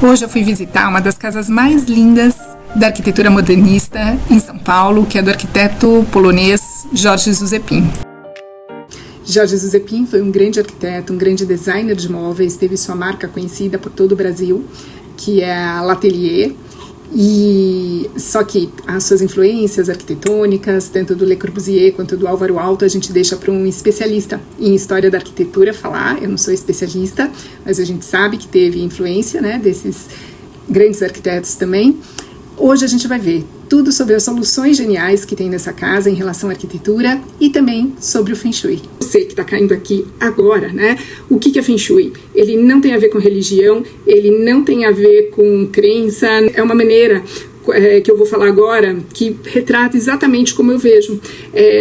Hoje eu fui visitar uma das casas mais lindas da arquitetura modernista em São Paulo, que é do arquiteto polonês Jorge Zuzepin. Jorge Zuzepin foi um grande arquiteto, um grande designer de móveis, teve sua marca conhecida por todo o Brasil, que é a L'Atelier. Só que as suas influências arquitetônicas, tanto do Le Corbusier quanto do Álvaro Aalto, a gente deixa para um especialista em história da arquitetura falar. Eu não sou especialista, mas a gente sabe que teve influência, né, desses grandes arquitetos também. Hoje a gente vai ver tudo sobre as soluções geniais que tem nessa casa em relação à arquitetura e também sobre o Feng Shui. Você que está caindo aqui agora, né? O que é Feng Shui? Ele não tem a ver com religião, ele não tem a ver com crença, é uma maneira que eu vou falar agora, que retrata exatamente como eu vejo.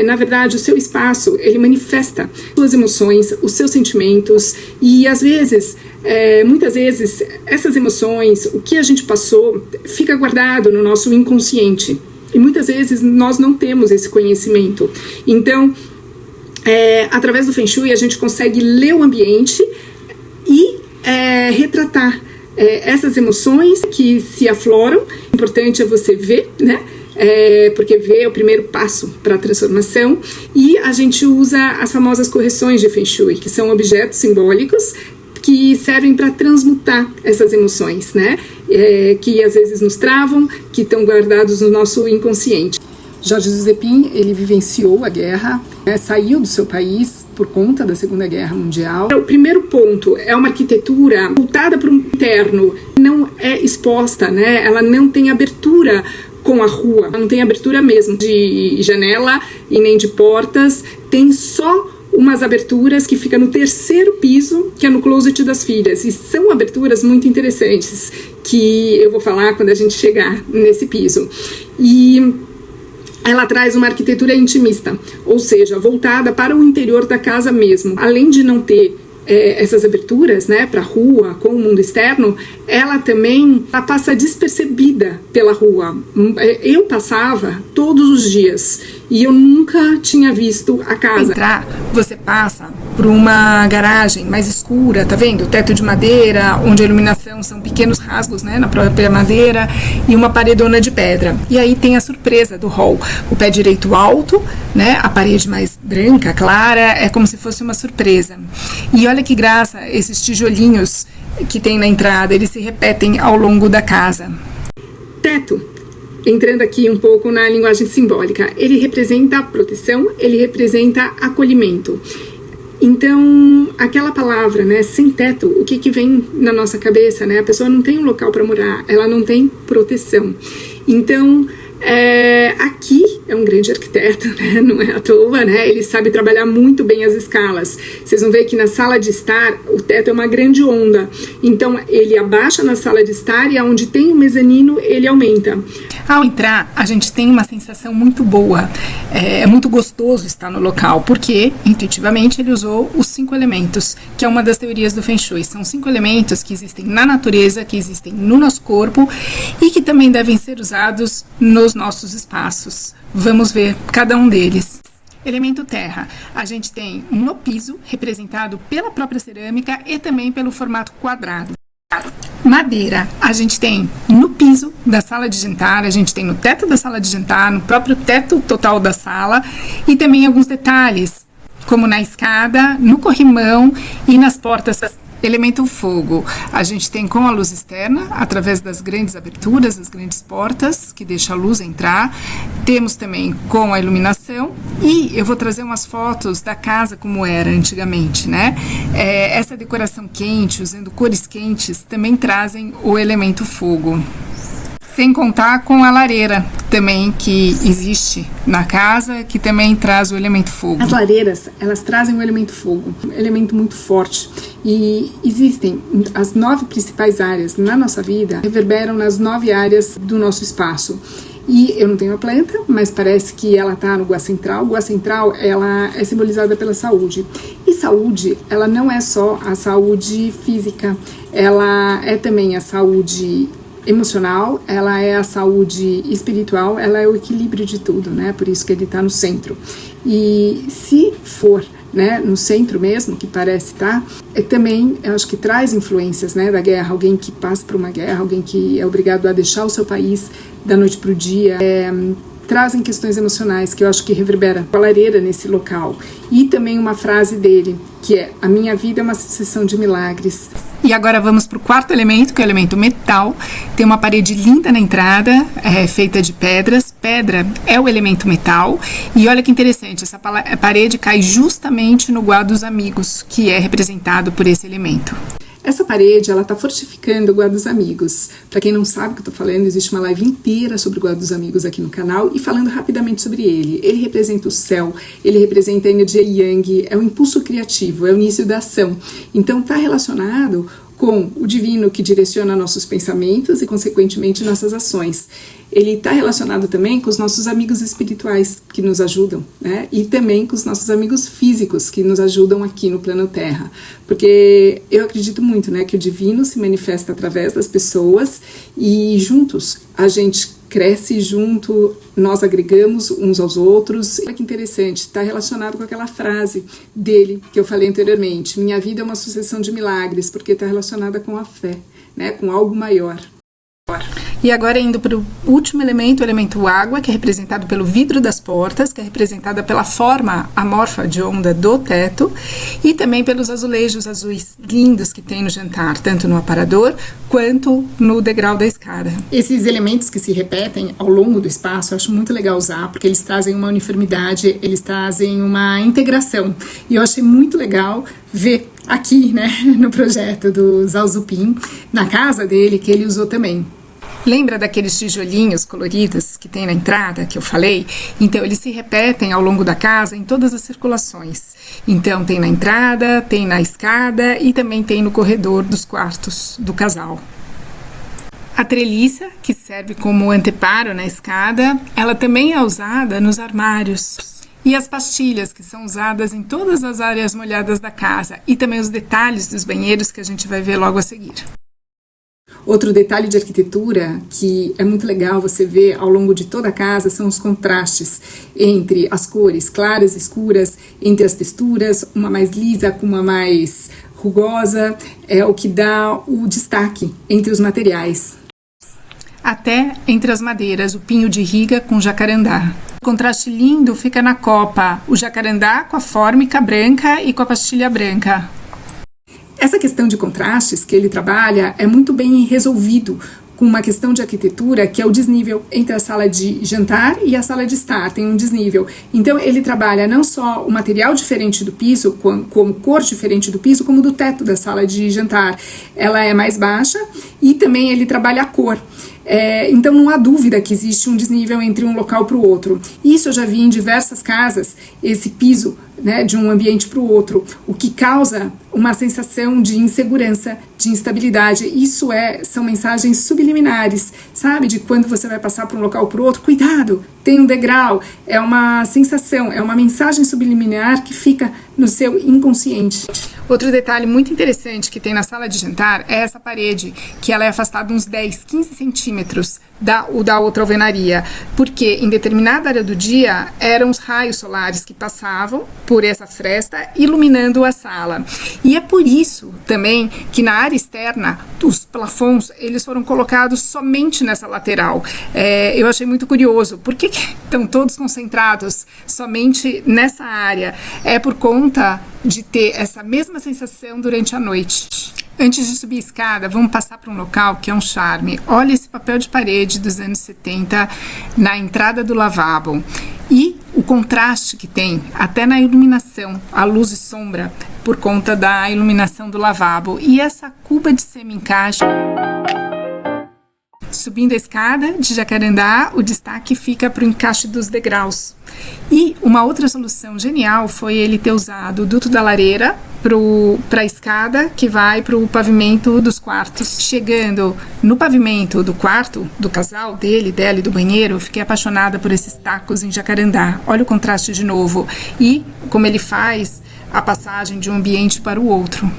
Na verdade, o seu espaço, ele manifesta suas emoções, os seus sentimentos e, às vezes, muitas vezes, essas emoções, o que a gente passou, fica guardado no nosso inconsciente. E muitas vezes nós não temos esse conhecimento. Então, através do Feng Shui, a gente consegue ler o ambiente e retratar essas emoções que se afloram. O importante é você ver, né? Porque ver é o primeiro passo para a transformação. E a gente usa as famosas correções de Feng Shui, que são objetos simbólicos que servem para transmutar essas emoções, né? Que às vezes nos travam, que estão guardados no nosso inconsciente. Jorge Zuzepin, ele vivenciou a guerra, saiu do seu país por conta da Segunda Guerra Mundial. O primeiro ponto é uma arquitetura voltada para o interno, não é exposta, né? Ela não tem abertura com a rua, ela não tem abertura mesmo de janela e nem de portas, tem só umas aberturas que ficam no terceiro piso, que é no closet das filhas, e são aberturas muito interessantes, que eu vou falar quando a gente chegar nesse piso. E ela traz uma arquitetura intimista, ou seja, voltada para o interior da casa mesmo. Além de não ter essas aberturas, né, para a rua, com o mundo externo, ela também passa despercebida pela rua. Eu passava todos os dias e eu nunca tinha visto a casa. Entrar, você passa por uma garagem mais escura, tá vendo? Teto de madeira, onde a iluminação são pequenos rasgos, né, na própria madeira, e uma paredona de pedra. E aí tem a surpresa do hall. O pé direito alto, né, a parede mais branca, clara, é como se fosse uma surpresa. E olha que graça, esses tijolinhos que tem na entrada, eles se repetem ao longo da casa. Teto, entrando aqui um pouco na linguagem simbólica, ele representa proteção, ele representa acolhimento. Então, aquela palavra, né, sem teto, o que vem na nossa cabeça, né? A pessoa não tem um local para morar, ela não tem proteção. Então, aqui é um grande arquiteto, né? Não é à toa, né? Ele sabe trabalhar muito bem as escalas. Vocês vão ver que na sala de estar, o teto é uma grande onda. Então, ele abaixa na sala de estar e onde tem o mezanino, ele aumenta. Ao entrar, a gente tem uma sensação muito boa. É muito gostoso estar no local, porque, intuitivamente, ele usou os 5 elementos, que é uma das teorias do Feng Shui. São 5 elementos que existem na natureza, que existem no nosso corpo e que também devem ser usados nos nossos espaços. Vamos ver cada um deles. Elemento terra, a gente tem no piso, representado pela própria cerâmica e também pelo formato quadrado. Madeira, a gente tem no piso da sala de jantar, a gente tem no teto da sala de jantar, no próprio teto total da sala e também alguns detalhes, como na escada, no corrimão e nas portas. Elemento fogo, a gente tem com a luz externa, através das grandes aberturas, das grandes portas, que deixa a luz entrar. Temos também com a iluminação e eu vou trazer umas fotos da casa como era antigamente, né? Essa decoração quente, usando cores quentes, também trazem o elemento fogo. Sem contar com a lareira também que existe na casa, que também traz o elemento fogo. As lareiras, elas trazem o elemento fogo, um elemento muito forte. E existem as 9 principais áreas na nossa vida, reverberam nas 9 áreas do nosso espaço. E eu não tenho a planta, mas parece que ela está no Gua Central. Gua Central, ela é simbolizada pela saúde. E saúde, ela não é só a saúde física, ela é também a saúde emocional, ela é a saúde espiritual, ela é o equilíbrio de tudo, né? Por isso que ele está no centro. E se for né, no centro mesmo, que parece estar, também, eu acho que traz influências, né, da guerra. Alguém que passa por uma guerra, alguém que é obrigado a deixar o seu país da noite para o dia, trazem questões emocionais que eu acho que reverbera a lareira nesse local. E também uma frase dele, que é: a minha vida é uma sucessão de milagres. E agora vamos para o quarto elemento, que é o elemento metal. Tem uma parede linda na entrada, feita de pedras. Pedra é o elemento metal. E olha que interessante, essa parede cai justamente no Guá dos Amigos, que é representado por esse elemento. Essa parede, ela está fortificando o Guá dos Amigos. Para quem não sabe o que eu estou falando, existe uma live inteira sobre o Guá dos Amigos aqui no canal, e falando rapidamente sobre ele. Ele representa o céu, ele representa a energia Yang, é o impulso criativo, é o início da ação. Então está relacionado com o divino, que direciona nossos pensamentos e, consequentemente, nossas ações. Ele está relacionado também com os nossos amigos espirituais, que nos ajudam, né? E também com os nossos amigos físicos, que nos ajudam aqui no plano Terra. Porque eu acredito muito, né, que o divino se manifesta através das pessoas, e juntos a gente cresce junto, nós agregamos uns aos outros. Olha que interessante, está relacionado com aquela frase dele que eu falei anteriormente: minha vida é uma sucessão de milagres, porque está relacionada com a fé, né, com algo maior. E agora indo para o último elemento, o elemento água, que é representado pelo vidro das portas, que é representada pela forma amorfa de onda do teto, e também pelos azulejos azuis lindos que tem no jantar, tanto no aparador quanto no degrau da escada. Esses elementos que se repetem ao longo do espaço eu acho muito legal usar, porque eles trazem uma uniformidade, eles trazem uma integração, e eu achei muito legal ver aqui, né, no projeto do Zhao Zupin, na casa dele, que ele usou também. Lembra daqueles tijolinhos coloridos que tem na entrada, que eu falei? Então, eles se repetem ao longo da casa em todas as circulações. Então, tem na entrada, tem na escada e também tem no corredor dos quartos do casal. A treliça, que serve como anteparo na escada, ela também é usada nos armários. E as pastilhas, que são usadas em todas as áreas molhadas da casa. E também os detalhes dos banheiros, que a gente vai ver logo a seguir. Outro detalhe de arquitetura que é muito legal você ver ao longo de toda a casa são os contrastes entre as cores claras e escuras, entre as texturas, uma mais lisa com uma mais rugosa, é o que dá o destaque entre os materiais. Até entre as madeiras, o pinho de riga com jacarandá. O contraste lindo fica na copa, o jacarandá com a fórmica branca e com a pastilha branca. Essa questão de contrastes que ele trabalha é muito bem resolvido com uma questão de arquitetura que é o desnível entre a sala de jantar e a sala de estar, tem um desnível. Então ele trabalha não só o material diferente do piso, como cor diferente do piso, como do teto da sala de jantar. Ela é mais baixa e também ele trabalha a cor. Então não há dúvida que existe um desnível entre um local para o outro. Isso eu já vi em diversas casas, esse piso, né, de um ambiente para o outro, o que causa uma sensação de insegurança, de instabilidade. Isso são mensagens subliminares, sabe? De quando você vai passar para um local para o outro, cuidado, tem um degrau. É uma sensação, é uma mensagem subliminar que fica no seu inconsciente. Outro detalhe muito interessante que tem na sala de jantar é essa parede, que ela é afastada uns 10, 15 centímetros da outra alvenaria, porque em determinada área do dia eram os raios solares que passavam por essa fresta, iluminando a sala. E é por isso também que na área externa, os plafons, eles foram colocados somente nessa lateral. Eu achei muito curioso. Por que estão todos concentrados somente nessa área? É por conta de ter essa mesma sensação durante a noite. Antes de subir a escada, vamos passar para um local que é um charme. Olha esse papel de parede dos anos 70 na entrada do lavabo. E o contraste que tem, até na iluminação, a luz e sombra, por conta da iluminação do lavabo. E essa cuba de semi-encaixe. Subindo a escada de jacarandá, o destaque fica para o encaixe dos degraus. E uma outra solução genial foi ele ter usado o duto da lareira para a escada que vai para o pavimento dos quartos. Chegando no pavimento do quarto do casal, dela e do banheiro, eu fiquei apaixonada por esses tacos em jacarandá. Olha o contraste de novo. E como ele faz a passagem de um ambiente para o outro.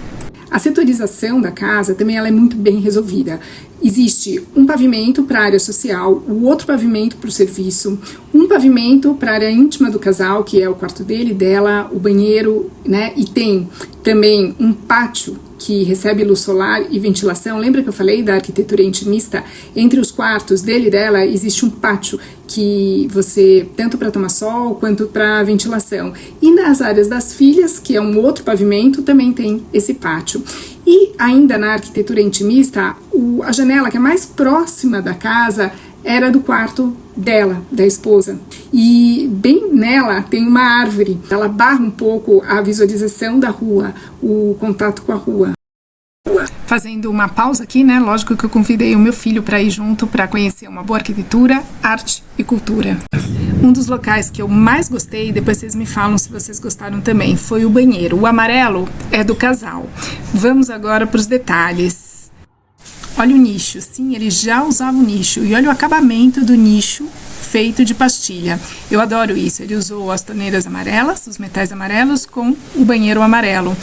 A setorização da casa também ela é muito bem resolvida. Existe um pavimento para a área social, o outro pavimento para o serviço, um pavimento para a área íntima do casal, que é o quarto dele e dela, o banheiro, né? E tem também um pátio que recebe luz solar e ventilação. Lembra que eu falei da arquitetura intimista? Entre os quartos dele e dela existe um pátio que você, tanto para tomar sol quanto para ventilação. E nas áreas das filhas, que é um outro pavimento, também tem esse pátio. E ainda na arquitetura intimista, a janela que é mais próxima da casa era do quarto dela, da esposa. E bem nela tem uma árvore. Ela barra um pouco a visualização da rua, o contato com a rua. Fazendo uma pausa aqui, né? Lógico que eu convidei o meu filho para ir junto para conhecer uma boa arquitetura, arte e cultura. Um dos locais que eu mais gostei, depois vocês me falam se vocês gostaram também, foi o banheiro. O amarelo é do casal. Vamos agora para os detalhes. Olha o nicho, sim, ele já usava o nicho. E olha o acabamento do nicho feito de pastilha. Eu adoro isso. Ele usou as torneiras amarelas, os metais amarelos com o banheiro amarelo.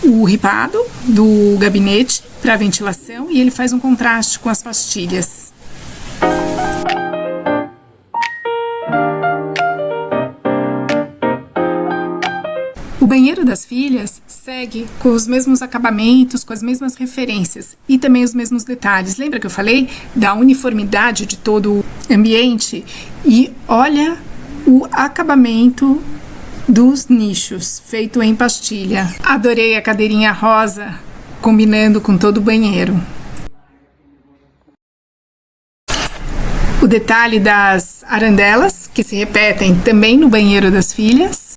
O ripado do gabinete para ventilação e ele faz um contraste com as pastilhas. O banheiro das filhas segue com os mesmos acabamentos, com as mesmas referências e também os mesmos detalhes. Lembra que eu falei da uniformidade de todo o ambiente? E olha o acabamento dos nichos, feito em pastilha. Adorei a cadeirinha rosa, combinando com todo o banheiro. O detalhe das arandelas, que se repetem também no banheiro das filhas.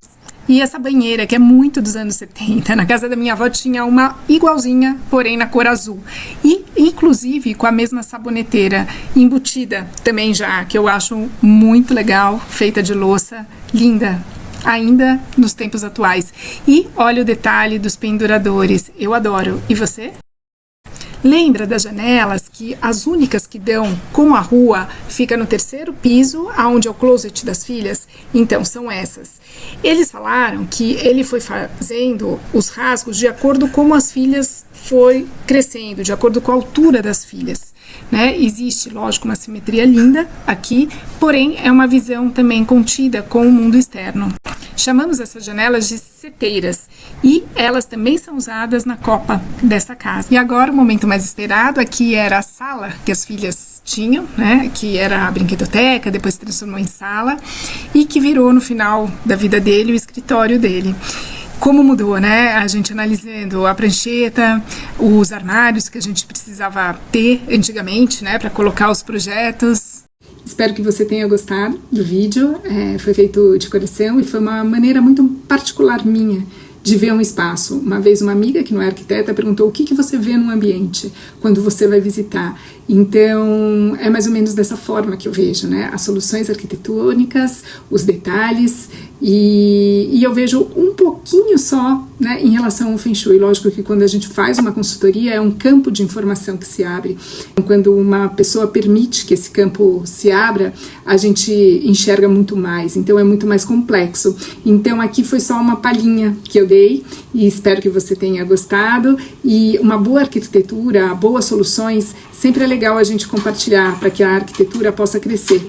E essa banheira, que é muito dos anos 70. Na casa da minha avó tinha uma igualzinha, porém na cor azul. E, inclusive, com a mesma saboneteira embutida também já, que eu acho muito legal, feita de louça, linda. Ainda nos tempos atuais. E olha o detalhe dos penduradores. Eu adoro. E você? Lembra das janelas que as únicas que dão com a rua fica no terceiro piso, aonde é o closet das filhas? Então, são essas. Eles falaram que ele foi fazendo os rasgos de acordo com como as filhas foi crescendo, de acordo com a altura das filhas. Né? Existe, lógico, uma simetria linda aqui, porém é uma visão também contida com o mundo externo. Chamamos essas janelas de seteiras e elas também são usadas na copa dessa casa. E agora o momento mais esperado aqui era a sala que as filhas tinham, né? Que era a brinquedoteca, depois se transformou em sala e que virou no final da vida dele o escritório dele. Como mudou, né? A gente analisando a prancheta, os armários que a gente precisava ter antigamente, né? Para colocar os projetos. Espero que você tenha gostado do vídeo. Foi feito de coração e foi uma maneira muito particular minha de ver um espaço. Uma vez uma amiga que não é arquiteta perguntou o que você vê num ambiente quando você vai visitar. Então é mais ou menos dessa forma que eu vejo, né? As soluções arquitetônicas, os detalhes e eu vejo um pouquinho só, né, em relação ao Feng Shui. Lógico que quando a gente faz uma consultoria é um campo de informação que se abre. Quando uma pessoa permite que esse campo se abra, a gente enxerga muito mais, então é muito mais complexo. Então aqui foi só uma palhinha que eu dei e espero que você tenha gostado. E uma boa arquitetura, boas soluções, sempre é legal a gente compartilhar para que a arquitetura possa crescer.